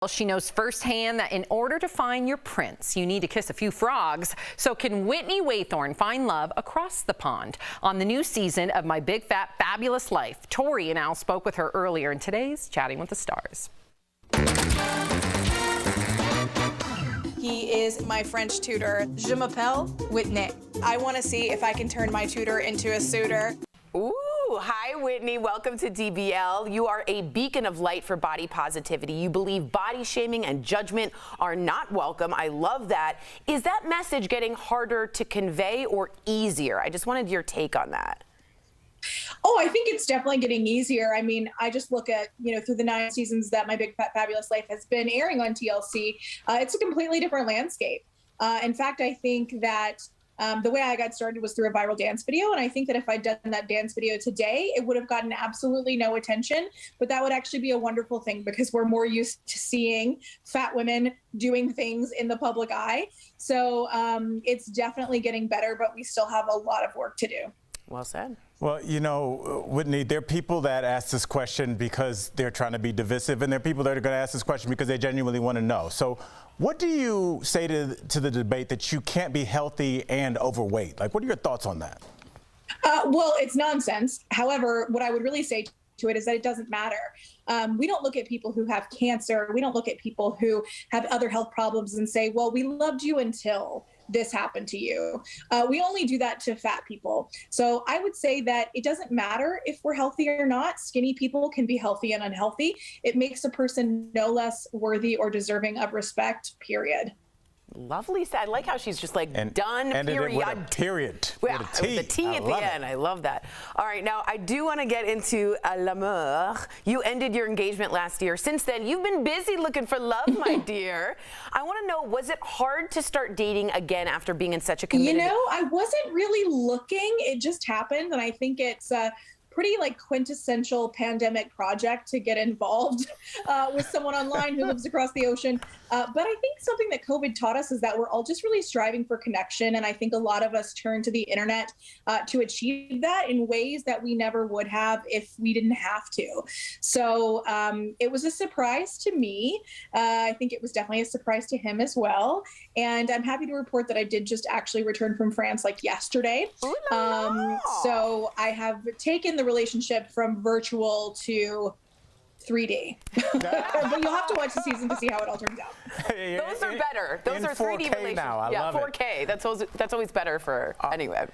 Well, she knows firsthand that in order to find your prince, you need to kiss a few frogs. So can Whitney find love across the pond? On the new season of My Big Fat Fabulous Life, Thore and Al spoke with her earlier in today's Chatting with the Stars. He is my French tutor. Je m'appelle Whitney. I want to see if I can turn my tutor into a suitor. Ooh, hi Whitney, welcome to DBL. You are a beacon of light for body positivity. You believe body shaming and judgment are not welcome. I love that. Is that message getting harder to convey or easier? I just wanted your take on that. Oh, I think it's definitely getting easier. I mean, I just look at, through the 9 seasons that My Big Fat Fabulous Life has been airing on TLC, it's a completely different landscape. In fact, I think that the way I got started was through a viral dance video. And I think that if I'd done that dance video today, it would have gotten absolutely no attention. But that would actually be a wonderful thing because we're more used to seeing fat women doing things in the public eye. So it's definitely getting better, but we still have a lot of work to do. Well said. Well, Whitney, there are people that ask this question because they're trying to be divisive, and there are people that are going to ask this question because they genuinely want to know. So what do you say to the debate that you can't be healthy and overweight? Like, what are your thoughts on that? Well, it's nonsense. However, what I would really say to it is that it doesn't matter. We don't look at people who have cancer. We don't look at people who have other health problems and say, well, we loved you until this happened to you. We only do that to fat people. So I would say that it doesn't matter if we're healthy or not. Skinny people can be healthy and unhealthy. It makes a person no less worthy or deserving of respect, period. Lovely. I like how she's just like done, and period. With a period. Yeah, with a T. With the T at the end. I love that. All right, now I do want to get into l'amour. You ended your engagement last year. Since then, you've been busy looking for love, my dear. I want to know, was it hard to start dating again after being in such a committed... I wasn't really looking. It just happened, and I think it's pretty quintessential pandemic project to get involved with someone online who lives across the ocean. But I think something that COVID taught us is that we're all just really striving for connection. And I think a lot of us turn to the internet to achieve that in ways that we never would have if we didn't have to. So it was a surprise to me. I think it was definitely a surprise to him as well. And I'm happy to report that I did just actually return from France yesterday. So I have taken the relationship from virtual to 3D. But you'll have to watch the season to see how it all turns out. Those are better. Those are 3D relations. Now. I love 4K. That's always better for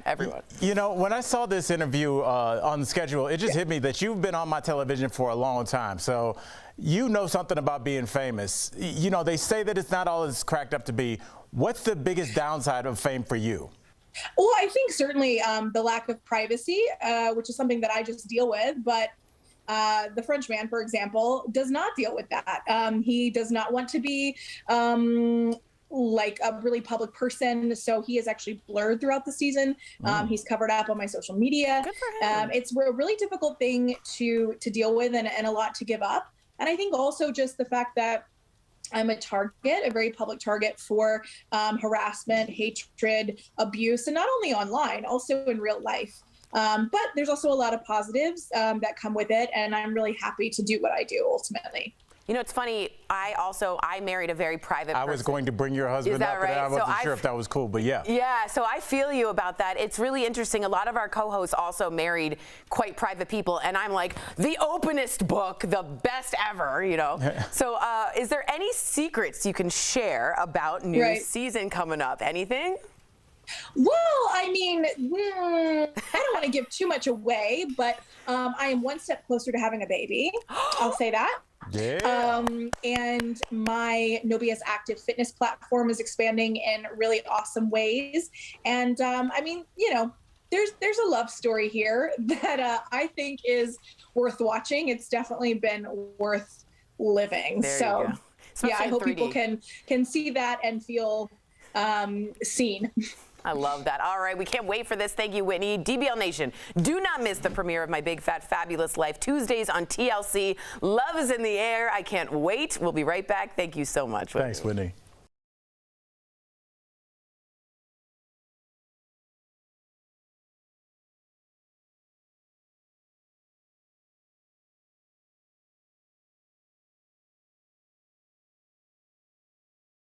everyone. When I saw this interview on the schedule, it just hit me that you've been on my television for a long time. So you know something about being famous. They say that it's not all it's cracked up to be. What's the biggest downside of fame for you? Well, I think certainly the lack of privacy, which is something that I just deal with. But the French man, for example, does not deal with that. He does not want to be like a really public person. So he is actually blurred throughout the season. He's covered up on my social media. Good for him. It's a really difficult thing to deal with and a lot to give up. And I think also just the fact that I'm a very public target for harassment, hatred, abuse, and not only online, also in real life. But there's also a lot of positives that come with it, and I'm really happy to do what I do ultimately. It's funny. I married a very private person. I was going to bring your husband up, right? and I wasn't sure if that was cool, but yeah. Yeah, so I feel you about that. It's really interesting. A lot of our co-hosts also married quite private people, and I'm like, the openest book, the best ever, So is there any secrets you can share about new season coming up? Anything? Well, I mean, I don't want to give too much away, but I am one step closer to having a baby. I'll say that. Yeah. And my Nobia's active fitness platform is expanding in really awesome ways. And I mean, there's a love story here that I think is worth watching. It's definitely been worth living. So yeah, I hope people can see that and feel seen. I love that. All right, we can't wait for this. Thank you, Whitney. DBL Nation, do not miss the premiere of My Big Fat Fabulous Life, Tuesdays on TLC. Love is in the air. I can't wait. We'll be right back. Thank you so much, Whitney. Thanks, Whitney.